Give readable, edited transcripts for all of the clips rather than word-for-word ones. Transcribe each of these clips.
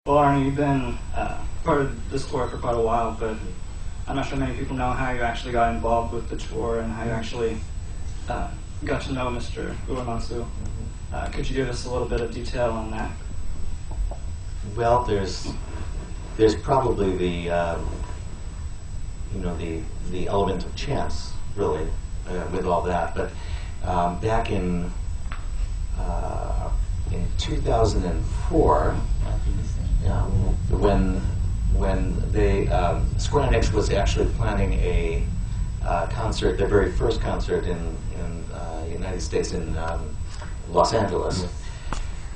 Well, Arnie, you've been part of this tour for quite a while, but I'm not sure many people know how you actually got involved with the tour and how you actually got to know Mr. Uematsu. Could you give us a little bit of detail on that? Well, there's probably the the element of chance, really, with all that. But back in 2004, when they Square Enix was actually planning a concert, their very first concert in the United States in Los Angeles,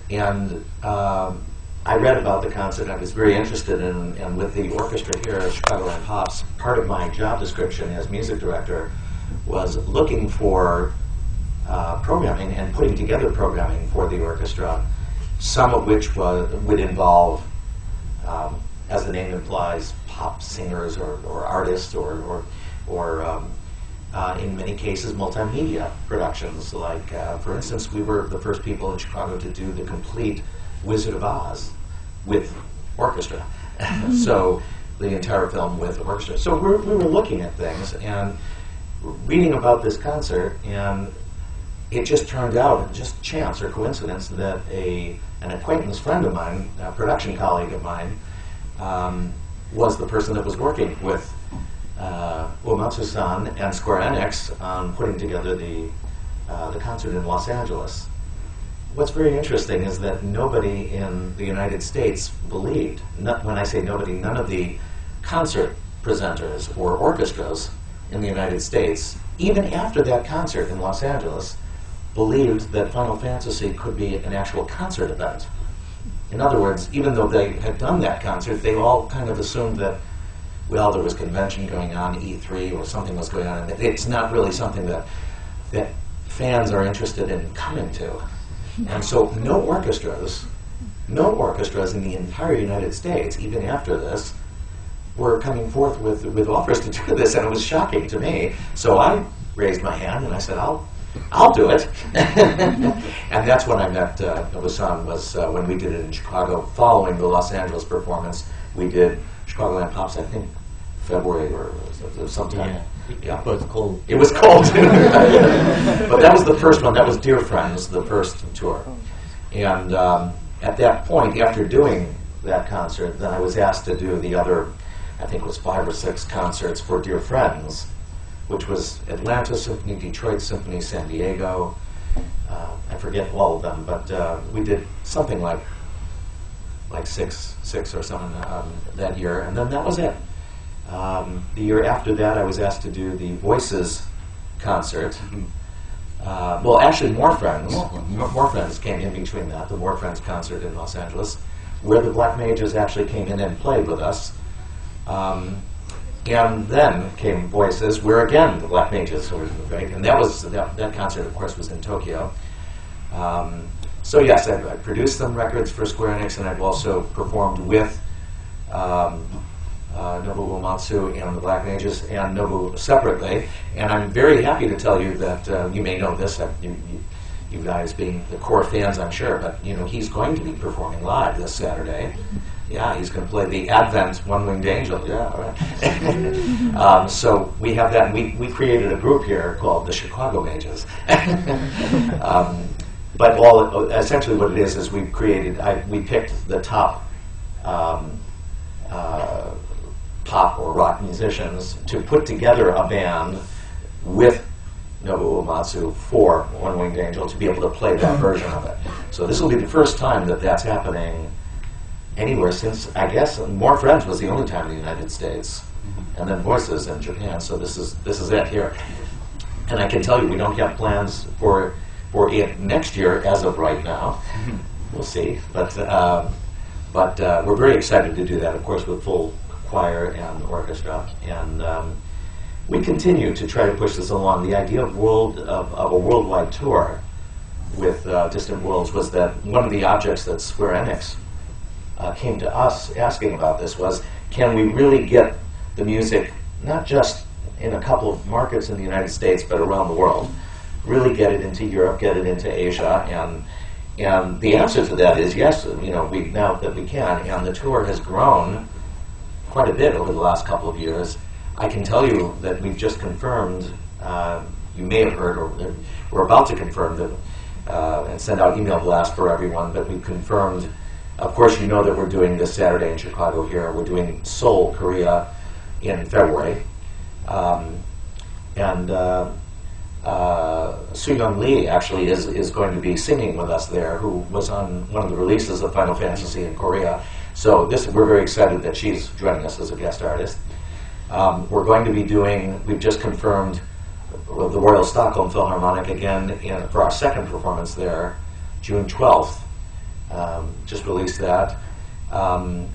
and I read about the concert. I was very interested in, and with the orchestra here at Chicagoland Pops, part of my job description as music director was looking for programming and putting together programming for the orchestra, some of which would involve, as the name implies, pop singers or artists, or in many cases multimedia productions. Like, for instance, we were the first people in Chicago to do the complete Wizard of Oz with orchestra. So the entire film with orchestra. So we were looking at things and reading about this concert, and it just turned out, just chance or coincidence, that an acquaintance friend of mine, a production colleague of mine, was the person that was working with Uematsu-san and Square Enix on putting together the concert in Los Angeles. What's very interesting is that nobody in the United States believed, when I say nobody, none of the concert presenters or orchestras in the United States, even after that concert in Los Angeles, believed that Final Fantasy could be an actual concert event. In other words, even though they had done that concert, they all kind of assumed that, well, there was convention going on, E3, or something was going on, and it's not really something that fans are interested in coming to. And so no orchestras in the entire United States, even after this, were coming forth with offers to do this, and it was shocking to me. So I raised my hand and I said, I'll do it. And that's when I met Nobuo-san, was when we did it in Chicago. Following the Los Angeles performance, we did Chicagoland Pops, I think, February or sometime. Yeah. It was cold. It was cold. But that was the first one. That was Dear Friends, the first tour. And at that point, after doing that concert, then I was asked to do the other, I think it was 5 or 6 concerts for Dear Friends, which was Atlanta Symphony, Detroit Symphony, San Diego. I forget all of them, but we did something like 6 or something that year, and then that was it. The year after that, I was asked to do the Voices concert. Well, actually, More Friends came in between that, the More Friends concert in Los Angeles, where the Black Mages actually came in and played with us. And then came Voices, where again the Black Mages were great, and that concert, of course, was in Tokyo. So yes, I produced some records for Square Enix, and I've also performed with Nobuo Uematsu and the Black Mages, and Nobu separately. And I'm very happy to tell you that you may know this, you guys being the core fans, I'm sure, but he's going to be performing live this Saturday. Yeah, he's going to play the Advent One-Winged Angel. Yeah, all right. So we have that, and we created a group here called the Chicago Mages. But essentially what it is we picked the top pop or rock musicians to put together a band with Nobuo Uematsu for One-Winged Angel to be able to play that version of it. So this will be the first time that that's happening anywhere since, I guess, More Friends was the only time in the United States, and then Voices in Japan. So this is it here. And I can tell you, we don't have plans for it next year as of right now. We'll see, but we're very excited to do that, of course, with full choir and orchestra, and we continue to try to push this along. The idea of a worldwide tour with Distant Worlds was that one of the objects that Square Enix came to us asking about this was, can we really get the music not just in a couple of markets in the United States, but around the world? Really get it into Europe, get it into Asia, And the answer to that is yes, we now that we can, and the tour has grown quite a bit over the last couple of years. I can tell you that we've just confirmed, you may have heard, or we're about to confirm that, and send out email blasts for everyone, but we've confirmed, of course you know that we're doing this Saturday in Chicago here, we're doing Seoul, Korea in February, and Soo-Young Lee actually is going to be singing with us there, who was on one of the releases of Final Fantasy in Korea. So we're very excited that she's joining us as a guest artist. We're going to be doing, we've just confirmed the Royal Stockholm Philharmonic again for our second performance there, June 12th. Just released that. And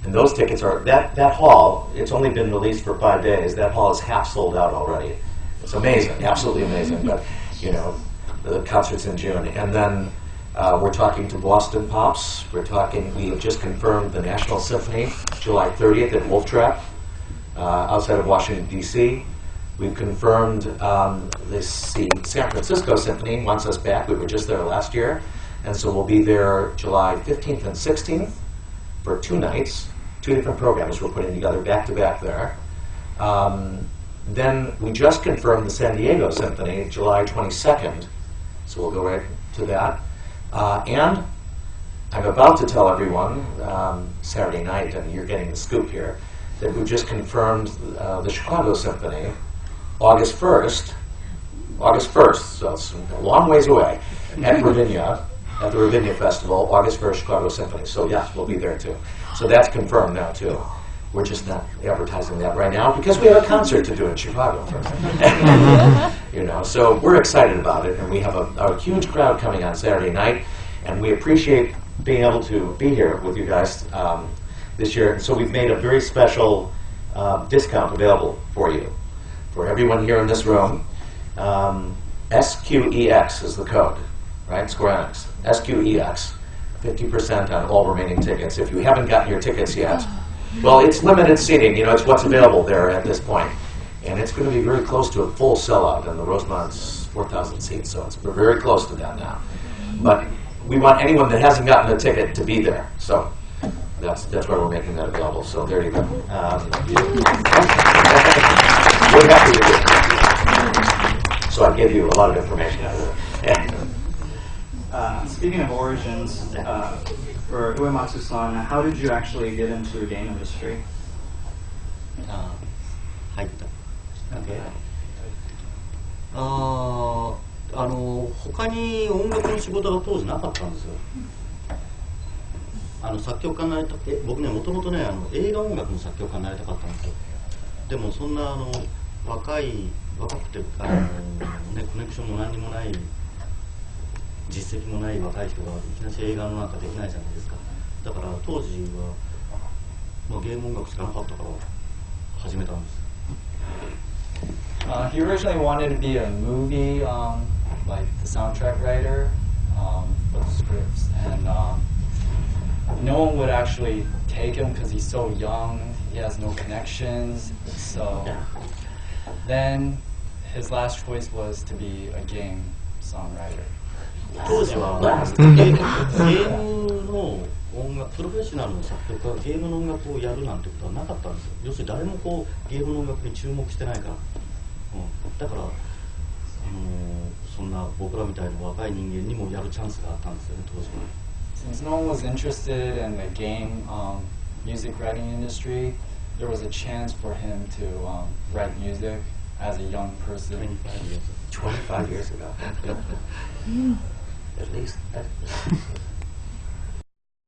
those tickets are, that hall, it's only been released for 5 days. That hall is half sold out already. It's amazing, absolutely amazing. But, the concert's in June. And then we're talking to Boston Pops. We have just confirmed the National Symphony, July 30th at Wolf Trap, outside of Washington, D.C. We've confirmed the San Francisco Symphony wants us back. We were just there last year. And so we'll be there July 15th and 16th for 2 nights, 2 different programs we're putting together back-to-back there. Then we just confirmed the San Diego Symphony, July 22nd. So we'll go right to that. And I'm about to tell everyone Saturday night, and you're getting the scoop here, that we just confirmed the Chicago Symphony, August 1st, so it's a long ways away, at Ravinia, at the Ravinia Festival, August 1st, Chicago Symphony. So yes, we'll be there too. So that's confirmed now too. We're just not advertising that right now because we have a concert to do in Chicago first. So we're excited about it, and we have a huge crowd coming on Saturday night, and we appreciate being able to be here with you guys this year. And so we've made a very special discount available for you, for everyone here in this room. SQEX is the code, right? Square Enix. SQEX. 50% on all remaining tickets. If you haven't gotten your tickets yet, well, it's limited seating. It's what's available there at this point. And it's going to be very close to a full sellout, and the Rosemount's 4,000 seats, so we're very close to that now. But we want anyone that hasn't gotten a ticket to be there. So that's why we're making that available. So there you go. We're happy to do it. So I gave you a lot of information out of it. Speaking of origins, for Uematsu-san, how did you actually get into the game industry? 入った。他に音楽の仕事が当時なかったんですよ。作曲家になりたくて、僕ね、もともとね、映画音楽の作曲家になりたかったんですよ。でもそんな若くてコネクションも何にもない実績もない若い人がいきなり映画のなんかできないじゃないですか。だから当時は、ゲーム音楽しかなかったから始めたんです。He originally wanted to be a movie, like the soundtrack writer for the scripts, and no one would actually take him because he's so young. He has no connections. So then his last choice was to be a game songwriter. 当時はゲームの音楽、プロフェッショナルの作曲家がゲームの音楽をやるなんてことはなかったんですよ。要するに誰もゲームの音楽に注目してないから、だからそんな僕らみたいな若い人間にもやるチャンスがあったんですよね、当時は。Since no one was interested in the game music writing industry, there was a chance for him to write music as a young person. 25 years ago. At least.